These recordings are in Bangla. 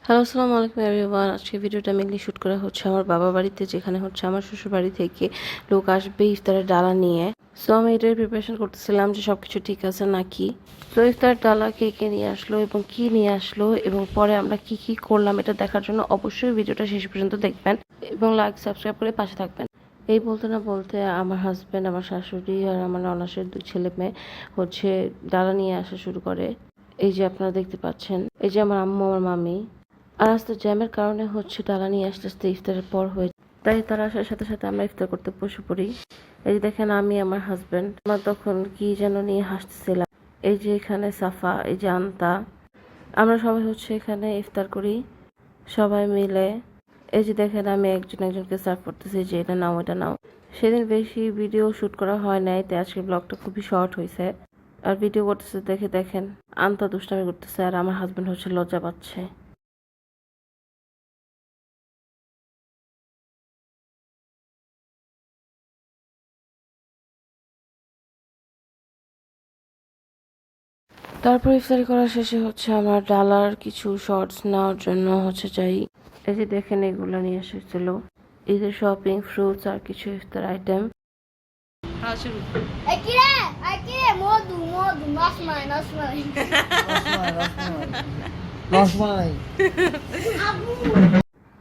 হ্যালো, আসসালামু আলাইকুম এভরিওয়ান। আজকে ভিডিওটা মেনলি শ্যুট করা হচ্ছে আমার বাবার বাড়িতে, যেখানে হচ্ছে আমার শ্বশুর বাড়ি থেকে লোক আসবে ইফতারের ডালা নিয়ে। সো আমি এটার প্রিপারেশন করতেছিলাম যে সবকিছু ঠিক আছে নাকি। তো ইফতারের ডালা কে কে নিয়ে আসলো এবং কি নিয়ে আসলো এবং পরে আমরা কি কি করলাম এটা দেখার জন্য অবশ্যই ভিডিওটা শেষ পর্যন্ত দেখবেন এবং লাইক সাবস্ক্রাইব করে পাশে থাকবেন। এই বলতে না বলতে আমার হাজব্যান্ড, আমার শাশুড়ি আর আমার ননাসের 2 ছেলে মেয়ে হচ্ছে ডালা নিয়ে আসা শুরু করে। এই যে আপনারা দেখতে পাচ্ছেন, এই যে আমার আম্মু, আমার মামি। আর রাস্তার জ্যামের কারণে হচ্ছে ডালা নিয়ে আসতে আসতে ইফতারের পর হয়ে, তাই তারা আসার সাথে সাথে আমরা ইফতার করতে বসে পড়ি। এই যে দেখেন, আমি আমার হাজবেন্ড, আমরা তখন কি যেন নিয়ে হাসতেছিলাম। এই যে এখানে সাফা, এই যে আন্তা, আমরা সবাই হচ্ছে এখানে ইফতার করি সবাই মিলে। এই যে দেখেন, আমি একজনকে সার্ভ করতেছি যে এটা নাও এটা নাও। সেদিন বেশি ভিডিও শুট করা হয় নাই, তাই আজকের ব্লগটা খুবই শর্ট হয়েছে। আর ভিডিও করতেছে দেখে দেখেন আন্তা দুষ্টামি করতেছে আর আমার হাজবেন্ড হচ্ছে লজ্জা পাচ্ছে। তারপর ইফতারি করা শেষে হচ্ছে আমার ডালার কিছু শর্টস নেওয়ার জন্য হচ্ছে যাই। এই যে দেখেন, এগুলো নিয়ে এসেছিল ঈদের শপিং, ফ্রুটস আর কিছু ইফতার আইটেম।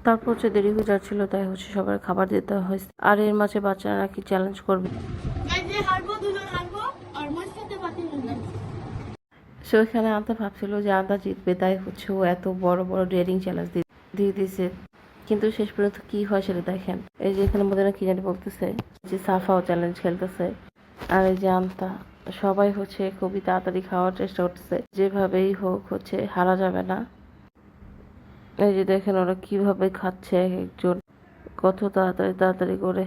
তারপর হচ্ছে দেরি হয়ে যাচ্ছিল, তাই হচ্ছে সবার খাবার দিতে হয়েছে। আর এর মাঝে বাচ্চারা নাকি চ্যালেঞ্জ করবে। সে ওইখানে আন্তা ভাবছিল যে আন্তা জিতবে, তাই হচ্ছে ও এত বড় বড় ডেয়ারিং চ্যালেঞ্জ দিয়ে দিয়েছে। কিন্তু শেষ পর্যন্ত কি হয় সেটা দেখেন। এই যে এখানে মধ্যে কি জানি বলতেছে যে সাফাও চ্যালেঞ্জ খেলতেছে। আর এই যে আন্তা, সবাই হচ্ছে খুবই তাড়াতাড়ি খাওয়ার চেষ্টা করতেছে, যেভাবেই হোক হচ্ছে হারা যাবে না। এই যে দেখেন ওরা কিভাবে খাচ্ছে, এক একজন কত তাড়াতাড়ি তাড়াতাড়ি করে।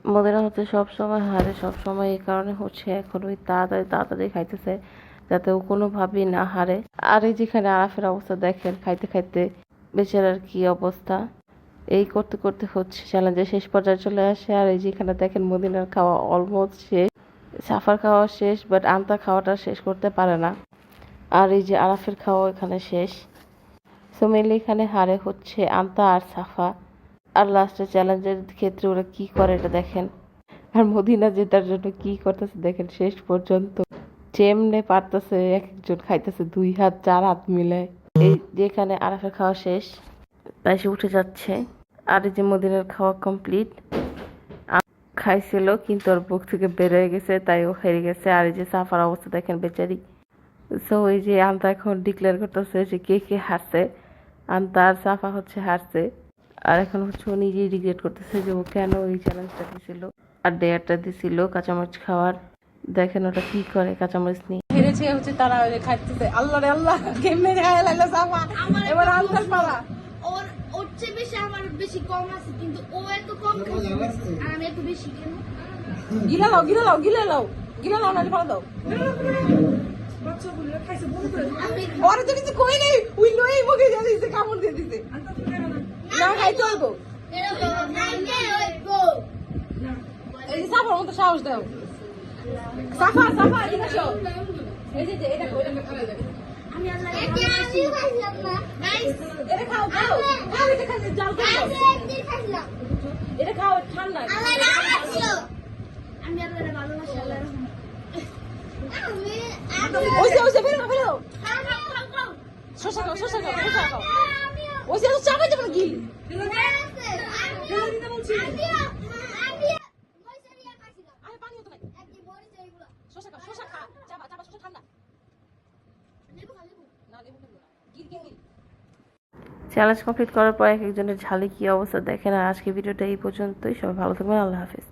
মদিনা হচ্ছে সবসময় হারে, সবসময়। এই কারণে হচ্ছে এখন ওই তাড়াতাড়ি তাড়াতাড়ি খাইতেছে যাতে ও কোনোভাবেই না হারে। আর এই যেখানে আরাফের অবস্থা দেখেন, খাইতে খাইতে বেচারার কি অবস্থা। এই করতে করতে হচ্ছে চ্যালেঞ্জের শেষ পর্যায়ে চলে আসে। আর এই যেখানে দেখেন মদিনার খাওয়া অলমোস্ট শেষ, সাফার খাওয়া শেষ, বাট আন্তা খাওয়াটা শেষ করতে পারে না। আর এই যে আরাফের খাওয়া এখানে শেষ। সো মেনলি এখানে হারে হচ্ছে আন্তা আর সাফা। আর লাস্টের চ্যালেঞ্জের ক্ষেত্রে ওরা কি করে এটা দেখেন। আর মদিনা জেতার জন্য কি করতেছে দেখেন, শেষ পর্যন্ত যেমনে পারতেছে এক একজন খাইতেছে 2 হাত 4 হাত মিলে। এই যেখানে আরাফের খাওয়া শেষ, তাই সে উঠে যাচ্ছে। আর এই যে মদিনার খাওয়া কমপ্লিট, খাইছিল কিন্তু ওর বুক থেকে বের হয়ে গেছে, তাই ও হেরে গেছে। আর এই যে সাফার অবস্থা দেখেন বেচারি। সো এই যে আন্তা এখন ডিক্লেয়ার করতেছে যে কে কে হারছে। আন্তা আর সাফা হচ্ছে হারছে। আর এখন হচ্ছে ও নিজেই রিগ্রেট করতেছে যে ও কেন এই চ্যালেঞ্জটা দিছিল আর ডেয়ারটা দিছিল কাঁচামরিচ খাওয়ার। দেখেন ওটা কি করে কাঁচামরিচ নিয়ে। হেরেছে হচ্ছে তারা খাইতেছে। আল্লাহ রে আল্লাহ, কেমনে খায় লাগলো সাফা। এবার আনসার পালা। ওর চেয়ে বেশি আমার বেশি কম আছে, কিন্তু ও এত কম খায় আর আমি এত বেশি কেন? গিলা লাও গিলা লাও গিলা লাও গিলা লাও, নালে ফেলা দাও। ওরা তো কিছু কই নেই, উই লই মুখে দিয়ে দিছে, কামড় দিয়ে দিছে। না খাইতে হইবো। এই যে সাফার মতো সাহস দাও। সাফা সাফা এদিকে আসো। এই যে এটা কই, এটা খাওয়া যাবে। আমি আল্লাহ খাইলাম না গাইস, এটা খাও খাও খাও, এটা খাও জাল খাও। একদিন খাইলাম, এটা খাও ঠান্ডা। আল্লাহ রাখলো। আমি আল্লাহর ভালোবাসি, আল্লাহর রহমত। ওইসে ওইসে বেরো বেরো। খাও খাও খাও খাও, শশা খাও শশা খাও শশা খাও। ওইসে তো চা খাইতে পারো কি? শশা খাও শশা খা, চাবা চাবা শশা ঠান্ডা। না লেবু খাবো না, গির গির গির। চ্যালেঞ্জ কমপ্লিট করার পর এক একজনের ঝালে কি অবস্থা দেখেন। আর আজকে ভিডিওটা এই পর্যন্তই। সবাই ভালো থাকবেন, আল্লাহ হাফেজ।